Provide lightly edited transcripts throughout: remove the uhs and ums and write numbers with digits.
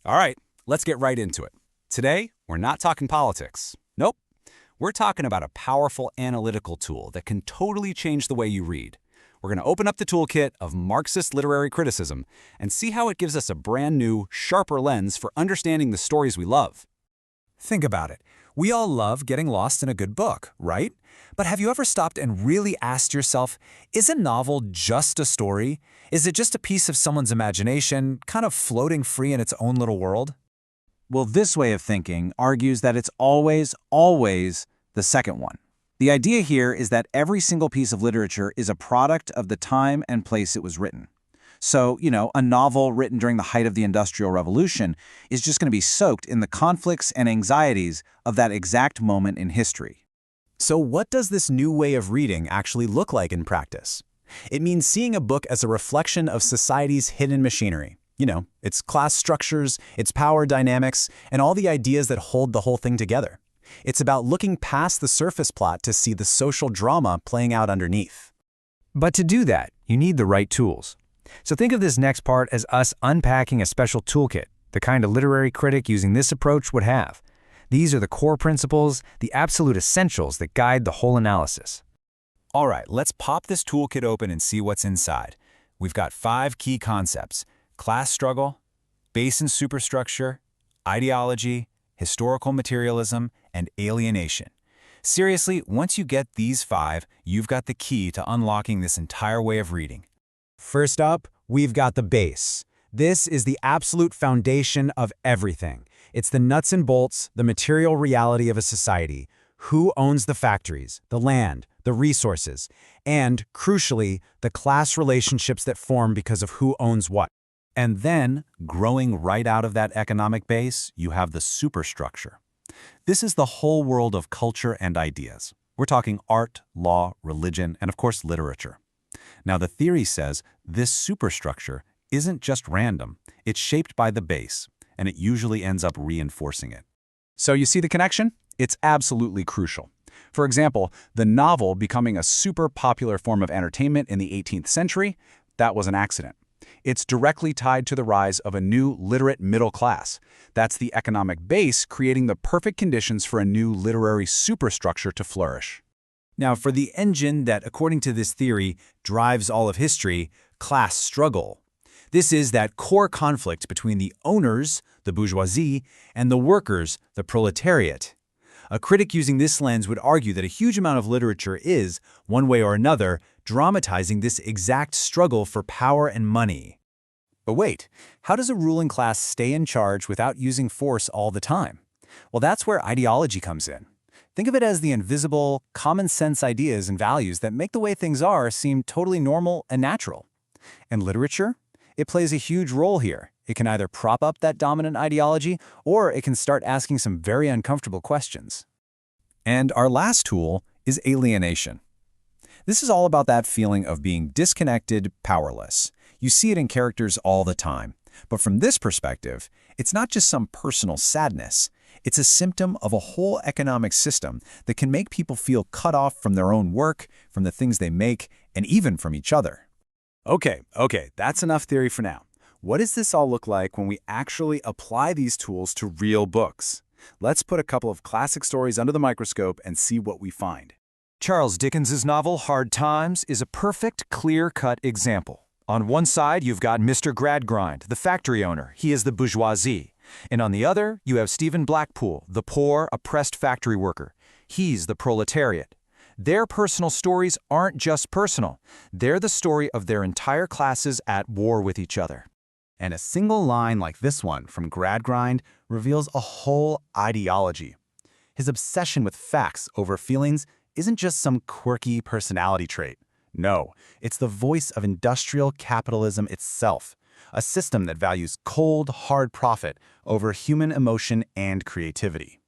All right, let's get right into it. Today, we're not talking politics. Nope. We're talking about a powerful analytical tool that can totally change the way you read. We're going to open up the toolkit of Marxist Literary Criticism and see how it gives us a brand new, sharper lens for understanding the stories we love. Think about it. We all love getting lost in a good book, right? But have you ever stopped and really asked yourself, is a novel just a story? Is it just a piece of someone's imagination, kind of floating free in its own little world? Well, this way of thinking argues that it's always the second one. The idea here is that every single piece of literature is a product of the time and place it was written. So, a novel written during the height of the Industrial Revolution is just going to be soaked in the conflicts and anxieties of that exact moment in history. So what does this new way of reading actually look like in practice? It means seeing a book as a reflection of society's hidden machinery. Its class structures, its power dynamics, and all the ideas that hold the whole thing together. It's about looking past the surface plot to see the social drama playing out underneath. But to do that, you need the right tools. So think of this next part as us unpacking a special toolkit, the kind a literary critic using this approach would have. These are the core principles, the absolute essentials that guide the whole analysis. All right, let's pop this toolkit open and see what's inside. We've got 5 key concepts: class struggle, base and superstructure, ideology, historical materialism, and alienation. Seriously, once you get these 5, you've got the key to unlocking this entire way of reading. First up, we've got the base. This is the absolute foundation of everything. It's the nuts and bolts, the material reality of a society. Who owns the factories, the land, the resources, and, crucially, the class relationships that form because of who owns what. And then, growing right out of that economic base, you have the superstructure. This is the whole world of culture and ideas. We're talking art, law, religion, and of course literature. Now, the theory says this superstructure isn't just random. It's shaped by the base, and it usually ends up reinforcing it. So you see the connection? It's absolutely crucial. For example, the novel becoming a super popular form of entertainment in the 18th century, that was an accident. It's directly tied to the rise of a new literate middle class. That's the economic base creating the perfect conditions for a new literary superstructure to flourish. Now, for the engine that, according to this theory, drives all of history, class struggle. This is that core conflict between the owners, the bourgeoisie, and the workers, the proletariat. A critic using this lens would argue that a huge amount of literature is, one way or another, dramatizing this exact struggle for power and money. But wait, how does a ruling class stay in charge without using force all the time? Well, that's where ideology comes in. Think of it as the invisible, common-sense ideas and values that make the way things are seem totally normal and natural. And literature? It plays a huge role here. It can either prop up that dominant ideology, or it can start asking some very uncomfortable questions. And our last tool is alienation. This is all about that feeling of being disconnected, powerless. You see it in characters all the time. But from this perspective, it's not just some personal sadness. It's a symptom of a whole economic system that can make people feel cut off from their own work, from the things they make, and even from each other. Okay, that's enough theory for now. What does this all look like when we actually apply these tools to real books? Let's put a couple of classic stories under the microscope and see what we find. Charles Dickens's novel Hard Times is a perfect, clear-cut example. On one side, you've got Mr. Gradgrind, the factory owner. He is the bourgeoisie. And on the other, you have Stephen Blackpool, the poor, oppressed factory worker. He's the proletariat. Their personal stories aren't just personal. They're the story of their entire classes at war with each other. And a single line like this one from Gradgrind reveals a whole ideology. His obsession with facts over feelings isn't just some quirky personality trait. No, it's the voice of industrial capitalism itself, a system that values cold, hard profit over human emotion and creativity.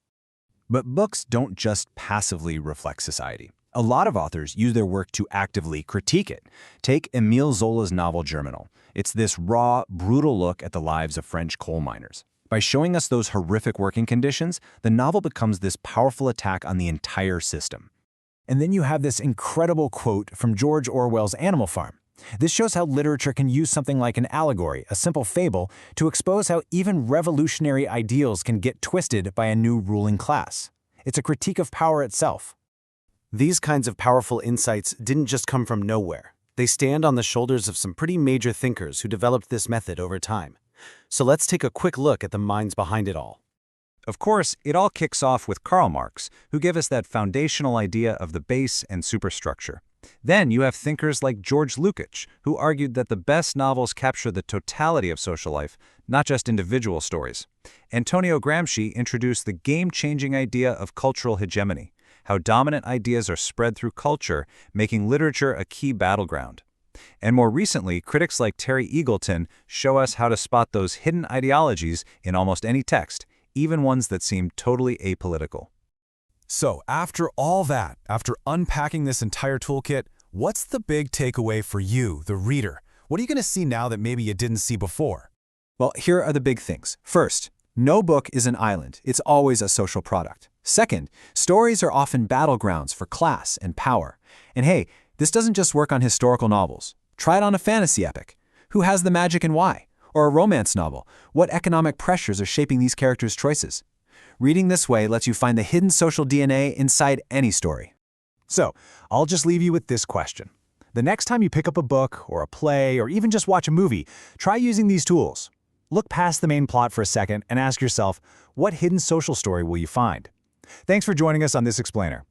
But books don't just passively reflect society. A lot of authors use their work to actively critique it. Take Émile Zola's novel Germinal. It's this raw, brutal look at the lives of French coal miners. By showing us those horrific working conditions, the novel becomes this powerful attack on the entire system. And then you have this incredible quote from George Orwell's Animal Farm. This shows how literature can use something like an allegory, a simple fable, to expose how even revolutionary ideals can get twisted by a new ruling class. It's a critique of power itself. These kinds of powerful insights didn't just come from nowhere. They stand on the shoulders of some pretty major thinkers who developed this method over time. So let's take a quick look at the minds behind it all. Of course, it all kicks off with Karl Marx, who gave us that foundational idea of the base and superstructure. Then you have thinkers like George Lukács, who argued that the best novels capture the totality of social life, not just individual stories. Antonio Gramsci introduced the game-changing idea of cultural hegemony, how dominant ideas are spread through culture, making literature a key battleground. And more recently, critics like Terry Eagleton show us how to spot those hidden ideologies in almost any text, even ones that seem totally apolitical. So, after all that, after unpacking this entire toolkit, what's the big takeaway for you, the reader? What are you going to see now that maybe you didn't see before? Well, here are the big things. First, no book is an island. It's always a social product. Second, stories are often battlegrounds for class and power. And hey, this doesn't just work on historical novels. Try it on a fantasy epic. Who has the magic and why? Or a romance novel. What economic pressures are shaping these characters' choices? Reading this way lets you find the hidden social DNA inside any story. So, I'll just leave you with this question. The next time you pick up a book or a play or even just watch a movie, try using these tools. Look past the main plot for a second and ask yourself, what hidden social story will you find? Thanks for joining us on This Explainer.